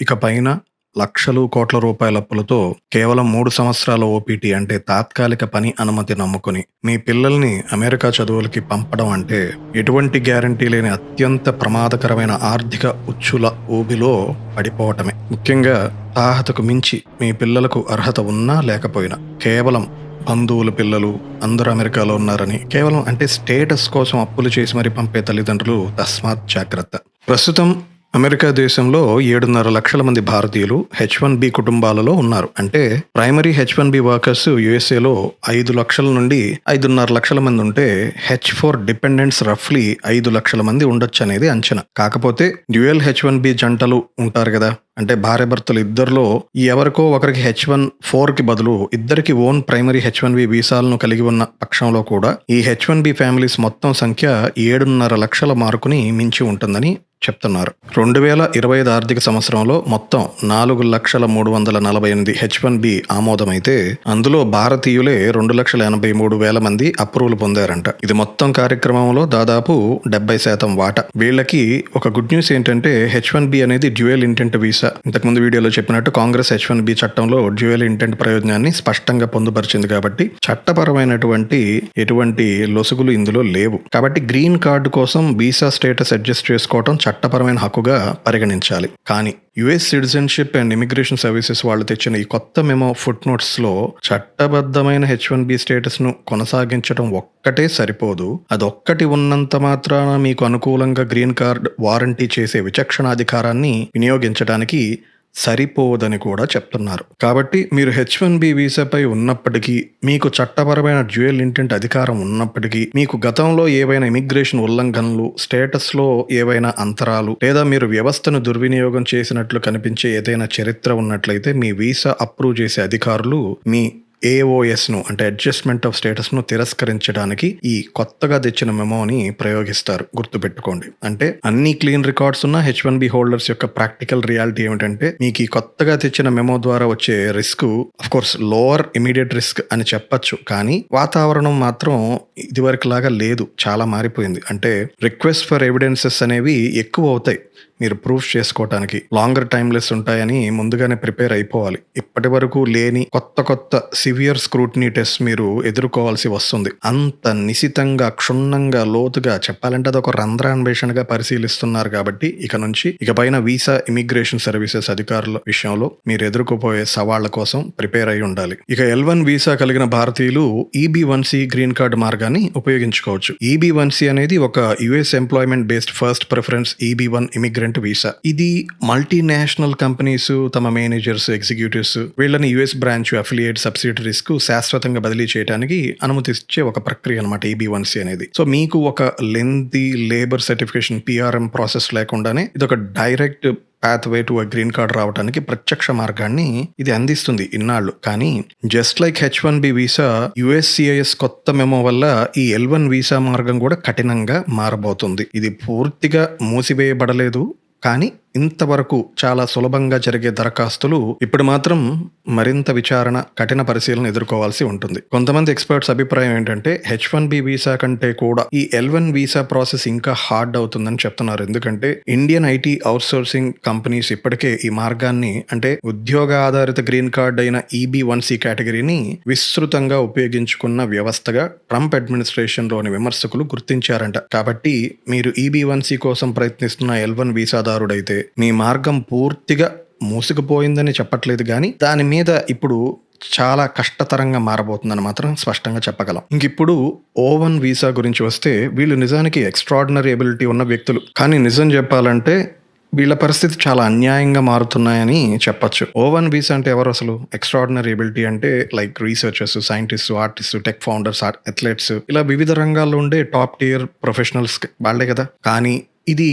ఇక పైన లక్షలు, కోట్ల రూపాయల అప్పులతో కేవలం 3 సంవత్సరాల ఓపీటీ అంటే తాత్కాలిక పని అనుమతి నమ్ముకుని మీ పిల్లల్ని అమెరికా చదువులకి పంపడం అంటే ఎటువంటి గ్యారంటీ లేని అత్యంత ప్రమాదకరమైన ఆర్థిక ఉచ్చుల ఊబిలో పడిపోవటమే. ముఖ్యంగా తాహతకు మించి మీ పిల్లలకు అర్హత ఉన్నా లేకపోయినా కేవలం బంధువుల పిల్లలు అందరూ అమెరికాలో ఉన్నారని కేవలం అంటే స్టేటస్ కోసం అప్పులు చేసి మరి పంపే తల్లిదండ్రులు తస్మాత్ జాగ్రత్త. ప్రస్తుతం అమెరికా దేశంలో 7.5 లక్షల మంది భారతీయులు H1B కుటుంబాలలో ఉన్నారు. అంటే ప్రైమరీ H1B వర్కర్స్ యుఎస్ఏలో 5 లక్షల నుండి 5.5 లక్షల మంది ఉంటే H4 డిపెండెంట్స్ రఫ్లీ 5 లక్షల మంది ఉండొచ్చు అనేది అంచనా. కాకపోతే డ్యూయల్ H1B జంటలు ఉంటారు కదా, అంటే భార్యాభర్తలు ఇద్దరిలో ఎవరికో ఒకరికి H1 కి బదులు ఇద్దరికి ఓన్ ప్రైమరీ H1B వీసాలను కలిగి ఉన్న పక్షంలో కూడా ఈ H1B ఫ్యామిలీస్ మొత్తం సంఖ్య 7.5 లక్షల మార్కుని మించి ఉంటుందని చెప్తున్నారు. 2025 ఆర్థిక సంవత్సరంలో మొత్తం 4,348 H1B ఆమోదమైతే అందులో భారతీయులే 2,83,000 మంది అప్రూవల్ పొందారంట. ఇది మొత్తం కార్యక్రమంలో దాదాపు 70% వాటా. వీళ్ళకి ఒక గుడ్ న్యూస్ ఏంటంటే H1B అనేది డ్యూయల్ ఇంటెంట్ వీసా. ఇంతకుముందు వీడియోలో చెప్పినట్టు కాంగ్రెస్ H1B చట్టంలో డ్యూయల్ ఇంటెంట్ ప్రయోజనాన్ని స్పష్టంగా పొందుపరిచింది కాబట్టి చట్టపరమైనటువంటి ఎటువంటి లొసుగులు ఇందులో లేవు. కాబట్టి గ్రీన్ కార్డు కోసం వీసా స్టేటస్ అడ్జస్ట్ చేసుకోవడం చట్టపరమైన హక్కుగా పరిగణించాలి. కానీ US citizenship and immigration services వాళ్ళు తెచ్చిన ఈ కొత్త మెమో ఫుట్ నోట్స్లో చట్టబద్ధమైన H1B స్టేటస్ను కొనసాగించడం ఒక్కటే సరిపోదు. అదొక్కటి ఉన్నంత మాత్రాన మీకు అనుకూలంగా గ్రీన్ కార్డ్ వారంటీ చేసే విచక్షణాధికారాన్ని వినియోగించడానికి సరిపోదని కూడా చెప్తున్నారు. కాబట్టి మీరు H1B వీసాపై ఉన్నప్పటికీ, మీకు చట్టపరమైన డ్యూయల్ ఇంటెంట్ అధికారం ఉన్నప్పటికీ, మీకు గతంలో ఏవైనా ఇమిగ్రేషన్ ఉల్లంఘనలు, స్టేటస్లో ఏవైనా అంతరాలు లేదా మీరు వ్యవస్థను దుర్వినియోగం చేసినట్లు కనిపించే ఏదైనా చరిత్ర ఉన్నట్లయితే మీ వీసా అప్రూవ్ చేసే అధికారులు మీ AOSను అంటే అడ్జస్ట్మెంట్ ఆఫ్ స్టేటస్ను తిరస్కరించడానికి ఈ కొత్తగా తెచ్చిన మెమోని ప్రయోగిస్తారు. గుర్తుపెట్టుకోండి. అంటే అన్ని క్లీన్ రికార్డ్స్ ఉన్న H1B హోల్డర్స్ యొక్క ప్రాక్టికల్ రియాలిటీ ఏమిటంటే మీకు ఈ కొత్తగా తెచ్చిన మెమో ద్వారా వచ్చే risk of course lower immediate risk అని చెప్పచ్చు. కానీ వాతావరణం మాత్రం ఇదివరకు లాగా లేదు, చాలా మారిపోయింది. అంటే రిక్వెస్ట్ ఫర్ ఎవిడెన్సెస్ అనేవి ఎక్కువ అవుతాయి. మీరు ప్రూఫ్ చేసుకోవటానికి లాంగర్ టైమ్లెస్ ఉంటాయని ముందుగానే ప్రిపేర్ అయిపోవాలి. ఇప్పటి వరకు లేని కొత్త సివియర్ స్క్రూటినీ టెస్ట్ మీరు ఎదుర్కోవాల్సి వస్తుంది. అంత నిశితంగా, క్షుణ్ణంగా, లోతుగా చెప్పాలంటే అదొక రంధ్రాన్వేషణగా పరిశీలిస్తున్నారు. కాబట్టి ఇకపైన వీసా ఇమిగ్రేషన్ సర్వీసెస్ అధికారుల విషయంలో మీరు ఎదుర్కోపోయే సవాళ్ల కోసం ప్రిపేర్ అయి ఉండాలి. ఇక L1 వీసా కలిగిన భారతీయులు EB1C గ్రీన్ కార్డు మార్గాన్ని ఉపయోగించుకోవచ్చు. EB1C అనేది ఒక US employment based first preference EB1 immigrant visa. ఇది మల్టీనేషనల్ కంపెనీస్ తమ మేనేజర్స్, ఎగ్జిక్యూటివ్స్ వీళ్ళని యుఎస్ బ్రాంచ్, అఫిలియేట్, సబ్సిడరీస్ కు శాశ్వతంగా బదిలీ చేయడానికి అనుమతిచ్చే ఒక ప్రక్రియ అనమాట EB1C అనేది. సో మీకు ఒక lengthy labour certification PRM process లేకుండానే ఇది ఒక direct pathway to green card రావడానికి ప్రత్యక్ష మార్గాన్ని ఇది అందిస్తుంది ఇన్నాళ్ళు. కానీ just like H1B visa, USCIS కొత్త మెమో వల్ల ఈ L1 వీసా మార్గం కూడా కఠినంగా మారబోతుంది. ఇది పూర్తిగా మూసివేయబడలేదు, కానీ ఇంతవరకు చాలా సులభంగా జరిగే దరఖాస్తులు ఇప్పుడు మాత్రం మరింత విచారణ, కఠిన పరిశీలన ఎదుర్కోవాల్సి ఉంటుంది. కొంతమంది ఎక్స్పర్ట్స్ అభిప్రాయం ఏంటంటే H1B వీసా కంటే కూడా ఈ L1 వీసా ప్రాసెస్ ఇంకా హార్డ్ అవుతుందని చెప్తున్నారు. ఎందుకంటే ఇండియన్ IT అవుట్సోర్సింగ్ కంపెనీస్ ఇప్పటికే ఈ మార్గాన్ని అంటే ఉద్యోగ ఆధారిత గ్రీన్ కార్డ్ అయిన EB1C కేటగిరీని విస్తృతంగా ఉపయోగించుకున్న వ్యవస్థగా ట్రంప్ అడ్మినిస్ట్రేషన్లోని విమర్శకులు గుర్తించారంట. కాబట్టి మీరు EB1C కోసం ప్రయత్నిస్తున్న L1 వీసాదారుడైతే మీ మార్గం పూర్తిగా మూసుకుపోయిందని చెప్పట్లేదు, కానీ దాని మీద ఇప్పుడు చాలా కష్టతరంగా మారబోతుందని మాత్రం స్పష్టంగా చెప్పగలం. ఇప్పుడు O1 వీసా గురించి వస్తే వీళ్ళు నిజానికి ఎక్స్ట్రాడినరీ ఎబిలిటీ ఉన్న వ్యక్తులు, కానీ నిజం చెప్పాలంటే వీళ్ళ పరిస్థితి చాలా అన్యాయంగా మారుతున్నాయని చెప్పొచ్చు. O1 వీసా అంటే ఎవరు అసలు? ఎక్స్ట్రాడినరీ ఎబిలిటీ అంటే like researchers, scientist, artist, tech founders, athletes, ఇలా వివిధ రంగాల్లో ఉండే టాప్ టియర్ ప్రొఫెషనల్స్ వాళ్ళే కదా. కానీ ఇది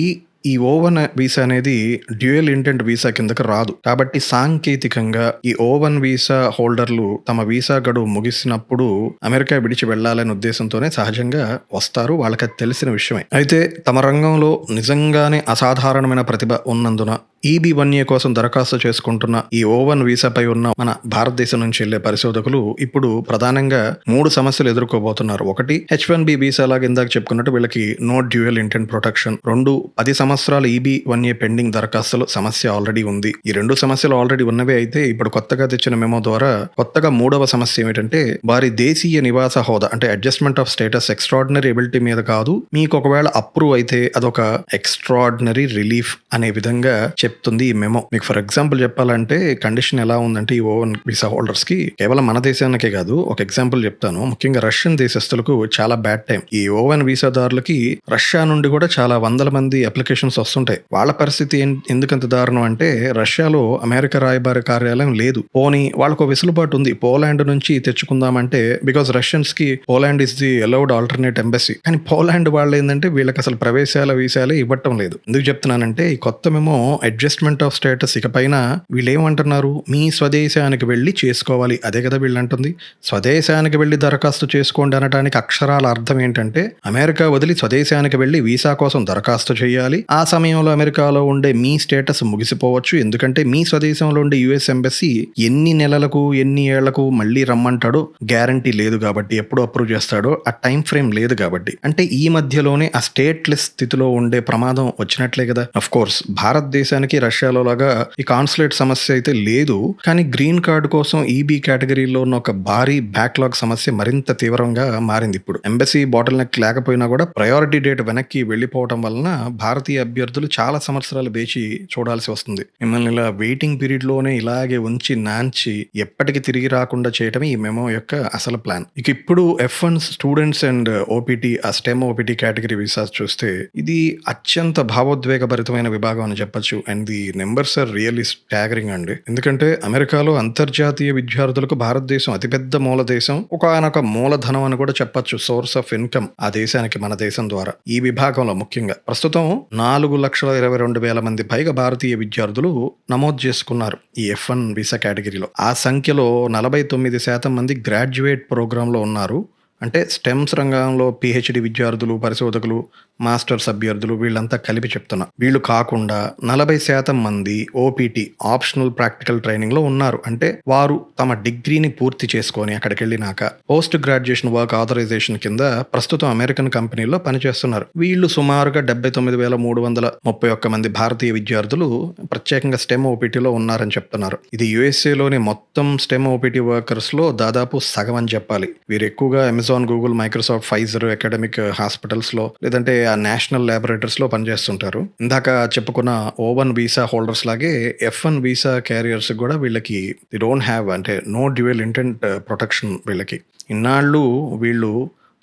ఈ O1 వీసా అనేది డ్యూయల్ ఇంటెంట్ వీసా కిందకి రాదు. కాబట్టి సాంకేతికంగా ఈ O1 వీసా హోల్డర్లు తమ వీసా గడువు ముగిసినప్పుడు అమెరికా విడిచి వెళ్లాలనే ఉద్దేశంతోనే సహజంగా వస్తారు. వాళ్ళకి అది తెలిసిన విషయమే. అయితే తమ రంగంలో నిజంగానే అసాధారణమైన ప్రతిభ ఉన్నందున EB1A కోసం దరఖాస్తు చేసుకుంటున్న ఈ O1 వీసాపై ఉన్న మన భారతదేశం నుంచి వెళ్లే పరిశోధకులు ఇప్పుడు ప్రధానంగా 3 సమస్యలు ఎదుర్కోబోతున్నారు. ఒకటి, H1B వీసా లాగా ఇందాక చెప్పుకున్నట్టు వీళ్ళకి నో డ్యూయల్ ఇంటెంట్ ప్రొటెక్షన్. 2, 10 సంవత్సరాలు EB-1A పెండింగ్ దరఖాస్తులు సమస్య ఆల్రెడీ ఉంది. ఈ 2 సమస్యలు ఆల్రెడీ ఉన్నవే అయితే ఇప్పుడు కొత్తగా తెచ్చిన మెమో ద్వారా కొత్తగా 3వ సమస్య ఏమిటంటే వారి దేశీయ నివాస హోదా అంటే adjustment of status extraordinary ability మీద కాదు, మీకు ఒకవేళ అప్రూవ్ అయితే అదొక ఎక్స్ట్రాడినరీ రిలీఫ్ అనే విధంగా చెప్తుంది ఈ మెమో. మీకు ఫర్ ఎగ్జాంపుల్ చెప్పాలంటే కండిషన్ ఎలా ఉందంటే ఈ O1 వీసా హోల్డర్స్ కి కేవలం మన దేశానికే కాదు, ఒక ఎగ్జాంపుల్ చెప్తాను. ముఖ్యంగా రష్యన్ దేశస్తులకు చాలా బ్యాడ్ టైం. ఈ O1 వీసాదారులకి రష్యా నుండి కూడా చాలా వందల మంది అప్లికేషన్స్ వస్తుంటాయి. వాళ్ళ పరిస్థితి ఎందుకంత దారుణం అంటే రష్యాలో అమెరికా రాయబార కార్యాలయం లేదు. పోనీ వాళ్ళకు వెసులుబాటు ఉంది, పోలాండ్ నుంచి తెచ్చుకుందామంటే, బికాస్ రష్యన్స్ కి Poland is the allowed alternate embassy. కానీ పోలాండ్ వాళ్ళు ఏంటంటే వీళ్ళకి అసలు ప్రవేశాల వీసాలే ఇవ్వటం లేదు. ఎందుకు చెప్తున్నానంటే ఈ కొత్త మేము అడ్జస్ట్మెంట్ ఆఫ్ స్టేటస్ ఇకపైన వీళ్ళు ఏమంటున్నారు, మీ స్వదేశానికి వెళ్ళి చేసుకోవాలి. అదే కదా వీళ్ళు అంటుంది. స్వదేశానికి వెళ్ళి దరఖాస్తు చేసుకోండి అనడానికి అక్షరాల అర్థం ఏంటంటే అమెరికా వదిలి స్వదేశానికి వెళ్ళి వీసా కోసం దరఖాస్తు చేయాలి. ఆ సమయంలో అమెరికాలో ఉండే మీ స్టేటస్ ముగిసిపోవచ్చు. ఎందుకంటే మీ స్వదేశంలో ఉండే US ఎంబసీ ఎన్ని నెలలకు ఎన్ని ఏళ్లకు మళ్ళీ రమ్మంటాడో గ్యారంటీ లేదు కాబట్టి, ఎప్పుడు అప్రూవ్ చేస్తాడో ఆ టైం ఫ్రేమ్ లేదు కాబట్టి, అంటే ఈ మధ్యలోనే ఆ స్టేట్లెస్ స్థితిలో ఉండే ప్రమాదం వచ్చినట్లే కదా. అఫ్ కోర్స్ భారతదేశానికి రష్యాలో లాగా ఈ కాన్సులేట్ సమస్య అయితే లేదు, కానీ గ్రీన్ కార్డు కోసం EB కేటగిరీలో ఉన్న ఒక భారీ బ్యాక్లాగ్ సమస్య మరింత తీవ్రంగా మారింది. ఇప్పుడు ఎంబసీ బాటిల్ నెక్ లేకపోయినా కూడా ప్రయారిటీ డేట్ వెనక్కి వెళ్ళిపోవటం వలన భారతీయ అభ్యర్థులు చాలా సంవత్సరాలు వేచి చూడాల్సి వస్తుంది. మిమ్మల్ని ఇలా వెయిటింగ్ పీరియడ్ లోనే ఇలాగే ఉంచి నాంచి ఎప్పటికి తిరిగి రాకుండా చేయటమే ఈ మెమో యొక్క అసలు ప్లాన్. ఇక ఇప్పుడు F1 స్టూడెంట్స్ అండ్ OPT ఆ స్టెమ్ OPT కేటగిరీ వీసాస్ చూస్తే ఇది అత్యంత భావోద్వేగభరితమైన విభాగం అని చెప్పొచ్చు. And the numbers are really staggering అండి. ఎందుకంటే అమెరికాలో అంతర్జాతీయ విద్యార్థులకు భారతదేశం అతిపెద్ద మూల దేశం, ఒకనొక మూలధనం అని కూడా చెప్పొచ్చు, సోర్స్ ఆఫ్ ఇన్కమ్ ఆ దేశానికి మన దేశం ద్వారా. ఈ విభాగంలో ముఖ్యంగా ప్రస్తుతం 4,22,000 మంది పైగా భారతీయ విద్యార్థులు నమోదు చేసుకున్నారు ఈ F1 వీసా కేటగిరీలో. ఆ సంఖ్యలో 49% మంది గ్రాడ్యుయేట్ ప్రోగ్రాంలో ఉన్నారు. అంటే స్టెమ్స్ రంగంలో PhD విద్యార్థులు, పరిశోధకులు, మాస్టర్స్ అభ్యర్థులు వీళ్ళంతా కలిపి చెప్తున్నా. వీళ్ళు కాకుండా 40% మంది OPT ఆప్షనల్ ప్రాక్టికల్ ట్రైనింగ్ లో ఉన్నారు. అంటే వారు తమ డిగ్రీని పూర్తి చేసుకొని అక్కడికి వెళ్ళినాక పోస్ట్ గ్రాడ్యుయేషన్ వర్క్ ఆథరైజేషన్ కింద ప్రస్తుతం అమెరికన్ కంపెనీలో పనిచేస్తున్నారు. వీళ్ళు సుమారుగా 79,331 మంది భారతీయ విద్యార్థులు ప్రత్యేకంగా స్టెమ్ OPTలో ఉన్నారని చెప్తున్నారు. ఇది USAలోని మొత్తం స్టెమ్ OPT వర్కర్స్ లో దాదాపు సగం అని చెప్పాలి. వీరు ఎక్కువగా Amazon, Google, Microsoft, Pfizer academic hospitals లో లేదంటే ఆ నేషనల్ ల్యాబొరేటరీస్ లో పనిచేస్తుంటారు. ఇందాక చెప్పుకున్న O1 వీసా హోల్డర్స్ లాగే F1 వీసా క్యారియర్స్ కూడా వీళ్ళకి డోంట్ హ్యావ్ అంటే నో డ్యూయల్ ఇంటెంట్ ప్రొటెక్షన్. వీళ్ళకి ఇన్నాళ్ళు వీళ్ళు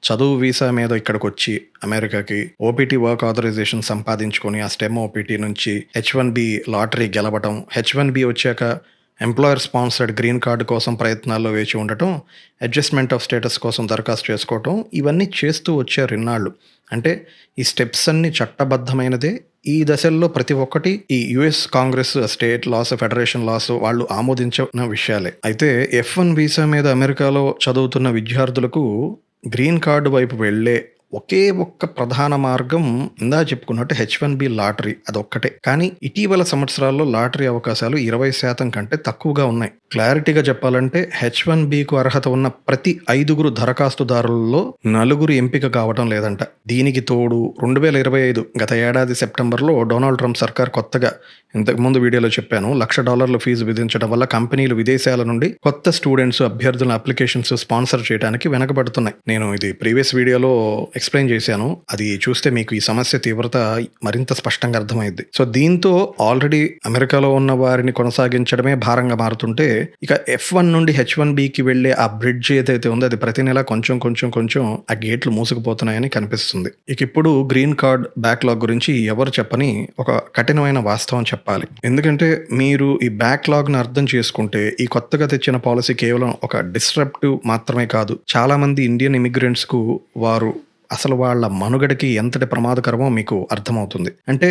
చదువు వీసా మీద ఇక్కడికి వచ్చి అమెరికాకి OPT వర్క్ ఆథరైజేషన్ సంపాదించుకొని ఆ స్టెమ్ OPT నుంచి H1B లాటరీ గెలవటం, H1B వచ్చాక ఎంప్లాయర్ స్పాన్సర్డ్ గ్రీన్ కార్డు కోసం ప్రయత్నాల్లో వేచి ఉండటం, అడ్జస్ట్మెంట్ ఆఫ్ స్టేటస్ కోసం దరఖాస్తు చేసుకోవటం, ఇవన్నీ చేస్తూ వచ్చారు ఇన్నాళ్ళు. అంటే ఈ స్టెప్స్ అన్ని చట్టబద్ధమైనదే. ఈ దశల్లో ప్రతి ఒక్కటి ఈ US Congress, state laws, federation laws వాళ్ళు ఆమోదించిన విషయాలే. అయితే F1 వీసా మీద అమెరికాలో చదువుతున్న విద్యార్థులకు గ్రీన్ కార్డు వైపు వెళ్ళే ఒకే ఒక్క ప్రధాన మార్గం ఇందా చెప్పుకున్నట్టు H1B లాటరీ, అదొక్కటే. కానీ ఇటీవల సంవత్సరాల్లో లాటరీ అవకాశాలు 20% కంటే తక్కువగా ఉన్నాయి. క్లారిటీగా చెప్పాలంటే H1Bకు అర్హత ఉన్న ప్రతి 5 దరఖాస్తుదారులలో 4 ఎంపిక కావటం లేదంట. దీనికి తోడు 2025 గత ఏడాది సెప్టెంబర్లో డొనాల్డ్ ట్రంప్ సర్కార్ కొత్తగా, ఇంతకుముందు వీడియోలో చెప్పాను, $1,00,000 ఫీజు విధించడం వల్ల కంపెనీలు విదేశాల నుండి కొత్త స్టూడెంట్స్, అభ్యర్థుల అప్లికేషన్స్ స్పాన్సర్ చేయడానికి వెనకబడుతున్నాయి. నేను ఇది ప్రీవియస్ వీడియోలో ఎక్స్ప్లెయిన్ చేశాను. అది చూస్తే మీకు ఈ సమస్య తీవ్రత మరింత స్పష్టంగా అర్థమైంది. సో దీంతో ఆల్రెడీ అమెరికాలో ఉన్న వారిని కొనసాగించడమే భారంగా మారుతుంటే ఇక F1 నుండి H1Bకి వెళ్లే ఆ బ్రిడ్జ్ ఏదైతే ఉందో అది ప్రతి నెల కొంచెం ఆ గేట్లు మూసుకుపోతున్నాయని కనిపిస్తుంది. ఇక ఇప్పుడు గ్రీన్ కార్డ్ బ్యాక్లాగ్ గురించి ఎవరు చెప్పని ఒక కఠినమైన వాస్తవం చెప్పాలి. ఎందుకంటే మీరు ఈ బ్యాక్లాగ్ను అర్థం చేసుకుంటే ఈ కొత్తగా తెచ్చిన పాలసీ కేవలం ఒక డిస్రప్టివ్ మాత్రమే కాదు, చాలా మంది ఇండియన్ ఇమిగ్రెంట్స్కు వారు అసలు వాళ్ళ మనుగడకి ఎంతటి ప్రమాదకరమో మీకు అర్థమవుతుంది. అంటే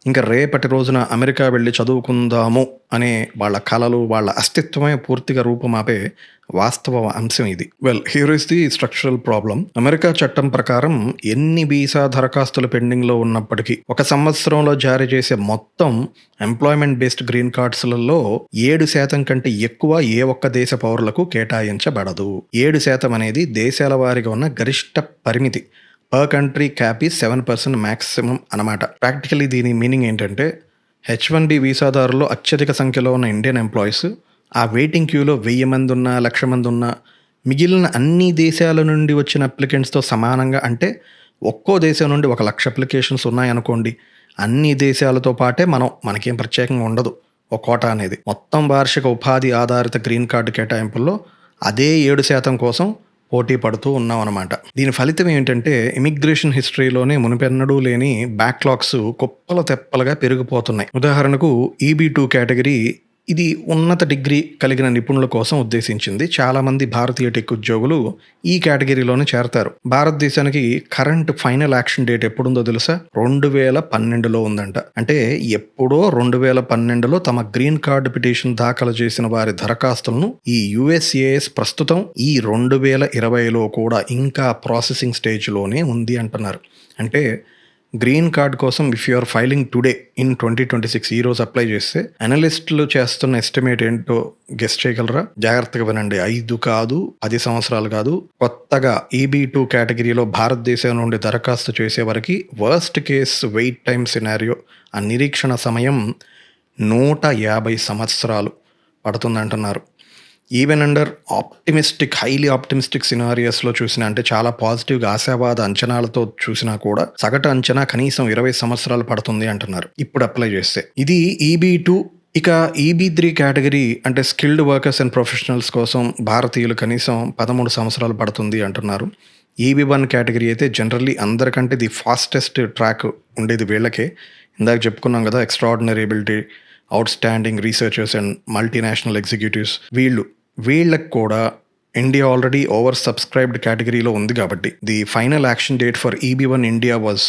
ఇంకా రేపటి రోజున అమెరికా వెళ్ళి చదువుకుందాము అనే వాళ్ళ కలలు, వాళ్ళ అస్తిత్వమే పూర్తిగా రూపుమాపే వాస్తవ అంశం ఇది. Well, here is the structural problem. America చట్టం ప్రకారం ఎన్ని వీసా దరఖాస్తులు పెండింగ్లో ఉన్నప్పటికీ 1 సంవత్సరంలో జారీ చేసే మొత్తం ఎంప్లాయ్మెంట్ బేస్డ్ గ్రీన్ కార్డ్స్లలో 7% కంటే ఎక్కువ ఏ ఒక్క దేశ పౌరులకు కేటాయించబడదు. 7% అనేది దేశాల వారీగా ఉన్న గరిష్ట పరిమితి. పర్ కంట్రీ క్యాప్ ఈ 7% మ్యాక్సిమం అనమాట. ప్రాక్టికల్లీ దీని మీనింగ్ ఏంటంటే H1B వీసాదారుల్లో అత్యధిక సంఖ్యలో ఉన్న ఇండియన్ ఎంప్లాయీస్ ఆ వెయిటింగ్ క్యూలో 1000 మంది ఉన్నా, 1,00,000 మంది ఉన్నా మిగిలిన అన్ని దేశాల నుండి వచ్చిన అప్లికెంట్స్‌తో సమానంగా, అంటే ఒక్కో దేశం నుండి 1,00,000 అప్లికేషన్స్ ఉన్నాయనుకోండి, అన్ని దేశాలతో పాటే మనకేం ప్రత్యేకంగా ఉండదు ఒక కోటా అనేది. మొత్తం వార్షిక ఉపాధి ఆధారిత గ్రీన్ కార్డు కేటాయింపుల్లో అదే 7% కోసం పోటీ పడుతూ ఉన్నామన్నమాట. దీని ఫలితం ఏంటంటే ఇమిగ్రేషన్ హిస్టరీలోనే మునుపెన్నడూ లేని బ్యాక్లాగ్స్ కుప్పలు తెప్పలుగా పెరిగిపోతున్నాయి. ఉదాహరణకు EB2 కేటగిరీ ఇది ఉన్నత డిగ్రీ కలిగిన నిపుణుల కోసం ఉద్దేశించింది. చాలామంది భారతీయ టెక్ ఉద్యోగులు ఈ కేటగిరీలోనే చేరతారు. భారతదేశానికి కరెంట్ ఫైనల్ యాక్షన్ డేట్ ఎప్పుడుందో తెలుసా? 2012లో ఉందంట. అంటే ఎప్పుడో 2012లో తమ గ్రీన్ కార్డు పిటిషన్ దాఖలు చేసిన వారి దరఖాస్తులను ఈ USCIS ప్రస్తుతం ఈ 2020లో కూడా ఇంకా ప్రాసెసింగ్ స్టేజ్లోనే ఉంది అంటున్నారు. అంటే గ్రీన్ కార్డ్ కోసం if you are filing today in 2026 ఈ రోజు అప్లై చేస్తే అనలిస్టులు చేస్తున్న ఎస్టిమేట్ ఏంటో గెస్ చేయగలరా? జాగ్రత్తగా వినండి. 5 కాదు, 10 సంవత్సరాలు కాదు, కొత్తగా EB2 కేటగిరీలో భారతదేశం నుండి దరఖాస్తు చేసే వరకు worst case wait time scenario, ఆ నిరీక్షణ సమయం 150 సంవత్సరాలు పడుతుందంటున్నారు. ఈవెన్ అండర్ హైలీ ఆప్టిమిస్టిక్ సినారియోస్లో చూసినా, అంటే చాలా పాజిటివ్గా ఆశావాద అంచనాలతో చూసినా కూడా సగటు అంచనా కనీసం 20 సంవత్సరాలు పడుతుంది అంటున్నారు ఇప్పుడు అప్లై చేస్తే. ఇది EB2. ఇక EB3 కేటగిరీ అంటే స్కిల్డ్ వర్కర్స్ అండ్ ప్రొఫెషనల్స్ కోసం భారతీయులు కనీసం 13 సంవత్సరాలు పడుతుంది అంటున్నారు. EB1 కేటగిరీ అయితే జనరల్లీ అందరికంటే ది ఫాస్టెస్ట్ ట్రాక్ ఉండేది వీళ్ళకే. ఇందాక చెప్పుకున్నాం కదా, extraordinary ability, outstanding researchers and multinational executives, వీళ్ళకి కూడా ఇండియా ఆల్రెడీ ఓవర్ సబ్స్క్రైబ్డ్ కేటగిరీలో ఉంది కాబట్టి the final action date for EB1 India was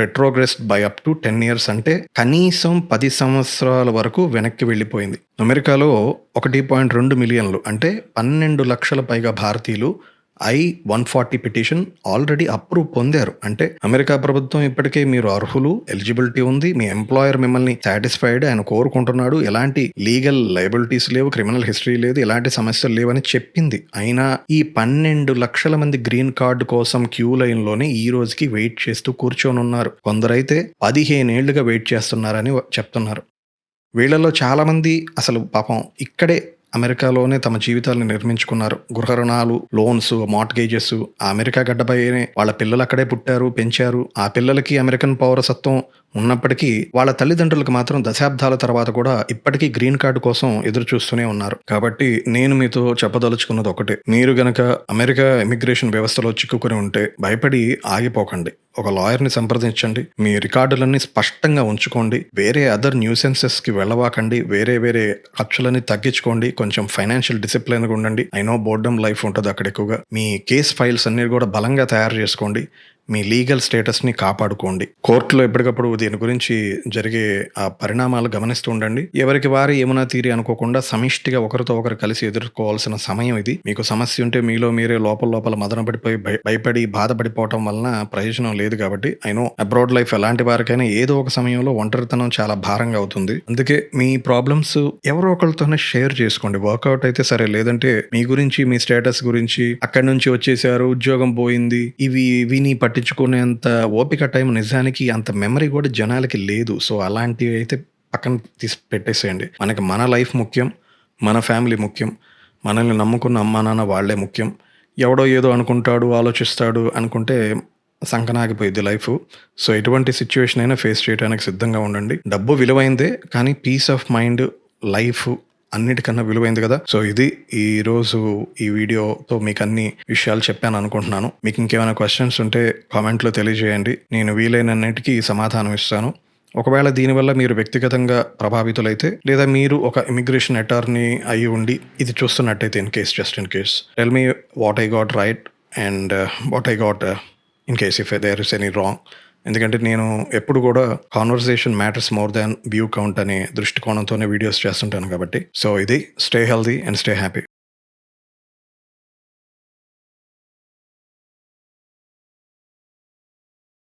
retrogressed by up to 10 years. అంటే కనీసం 10 సంవత్సరాల వరకు వెనక్కి వెళ్ళిపోయింది. అమెరికాలో 1.2 మిలియన్లు అంటే 12 లక్షల పైగా భారతీయులు I-140 పిటిషన్ ఆల్రెడీ అప్రూవ్ పొందారు. అంటే అమెరికా ప్రభుత్వం ఇప్పటికే మీరు అర్హులు, ఎలిజిబిలిటీ ఉంది, మీ ఎంప్లాయర్ మిమ్మల్ని సాటిస్ఫైడ్, ఆయన కోరుకుంటున్నాడు, ఎలాంటి లీగల్ లయబిలిటీస్ లేవు, క్రిమినల్ హిస్టరీ లేదు, ఎలాంటి సమస్యలు లేవని చెప్పింది. అయినా ఈ 12 లక్షల మంది గ్రీన్ కార్డు కోసం క్యూ లైన్లోనే ఈ రోజుకి వెయిట్ చేస్తూ కూర్చొని ఉన్నారు. కొందరైతే 15 ఏళ్లుగా వెయిట్ చేస్తున్నారని చెప్తున్నారు. వీళ్ళలో చాలామంది అసలు పాపం ఇక్కడే అమెరికాలోనే తమ జీవితాలను నిర్మించుకున్నారు. గృహ రుణాలు, లోన్స్, మార్ట్గేజెస్, ఆ అమెరికా గడ్డపైనే వాళ్ళ పిల్లలు అక్కడే పుట్టారు, పెంచారు. ఆ పిల్లలకి అమెరికన్ పౌరసత్వం ఉన్నప్పటికీ వాళ్ళ తల్లిదండ్రులకు మాత్రం దశాబ్దాల తర్వాత కూడా ఇప్పటికీ గ్రీన్ కార్డు కోసం ఎదురు చూస్తూనే ఉన్నారు. కాబట్టి నేను మీతో చెప్పదలుచుకున్నది ఒకటే, మీరు గనక అమెరికా ఇమిగ్రేషన్ వ్యవస్థలో చిక్కుకుని ఉంటే భయపడి ఆగిపోకండి. ఒక లాయర్ని సంప్రదించండి, మీ రికార్డులన్నీ స్పష్టంగా ఉంచుకోండి, వేరే అదర్ న్యూసెన్సెస్కి వెళ్ళవాకండి, వేరే ఖర్చులని తగ్గించుకోండి, కొంచెం ఫైనాన్షియల్ డిసిప్లిన్గా ఉండండి. ఐనో బోర్డమ్ లైఫ్ ఉంటుంది అక్కడ ఎక్కువగా. మీ కేస్ ఫైల్స్ అన్ని కూడా బలంగా తయారు చేసుకోండి, మీ లీగల్ స్టేటస్ని కాపాడుకోండి. కోర్టులో ఎప్పటికప్పుడు దీని గురించి జరిగే ఆ పరిణామాలు గమనిస్తూ ఉండండి. ఎవరికి వారి ఏమునా తీరి అనుకోకుండా సమిష్టిగా ఒకరితో ఒకరు కలిసి ఎదుర్కోవాల్సిన సమయం ఇది. మీకు సమస్య ఉంటే మీలో మీరే లోపల మదనపడిపోయి భయపడి బాధపడిపోవటం వలన ప్రయోజనం లేదు. కాబట్టి ఐనో అబ్రాడ్ లైఫ్ ఎలాంటి వారికైనా ఏదో ఒక సమయంలో ఒంటరితనం చాలా భారంగా అవుతుంది. అందుకే మీ ప్రాబ్లమ్స్ ఎవరో ఒకరితోనే షేర్ చేసుకోండి. వర్కౌట్ అయితే సరే, లేదంటే మీ గురించి, మీ స్టేటస్ గురించి, అక్కడి నుంచి వచ్చేసారు, ఉద్యోగం పోయింది, ఇవి విని పట్టించుకునేంత ఓపిక, టైం, నిజానికి అంత మెమరీ కూడా జనాలకి లేదు. సో అలాంటివి అయితే పక్కన తీసి పెట్టేసేయండి. మనకి మన లైఫ్ ముఖ్యం, మన ఫ్యామిలీ ముఖ్యం, మనల్ని నమ్ముకున్న అమ్మా నాన్న వాళ్ళే ముఖ్యం. ఎవడో ఏదో అనుకుంటాడు, ఆలోచిస్తాడు అనుకుంటే సంకనాగిపోయింది లైఫ్. సో ఎటువంటి సిచ్యువేషన్ అయినా ఫేస్ చేయడానికి సిద్ధంగా ఉండండి. డబ్బు విలువైందే, కానీ పీస్ ఆఫ్ మైండ్, లైఫ్ అన్నిటికన్నా విలువైంది కదా. సో ఇది ఈరోజు ఈ వీడియోతో మీకు అన్ని విషయాలు చెప్పాను అనుకుంటున్నాను. మీకు ఇంకేమైనా క్వశ్చన్స్ ఉంటే కామెంట్లో తెలియజేయండి, నేను వీలైనన్నిటికీ సమాధానం ఇస్తాను. ఒకవేళ దీనివల్ల మీరు వ్యక్తిగతంగా ప్రభావితులైతే, లేదా మీరు ఒక ఇమిగ్రేషన్ అటార్నీ అయి ఉండి ఇది చూస్తున్నట్టయితే, just in case tell me what I got right and what I got in case if there is any wrong. ఎందుకంటే నేను ఎప్పుడు కూడా conversation matters more than view count అనే దృష్టికోణంతోనే వీడియోస్ చేస్తుంటాను కాబట్టి. సో ఇది stay healthy and stay happy.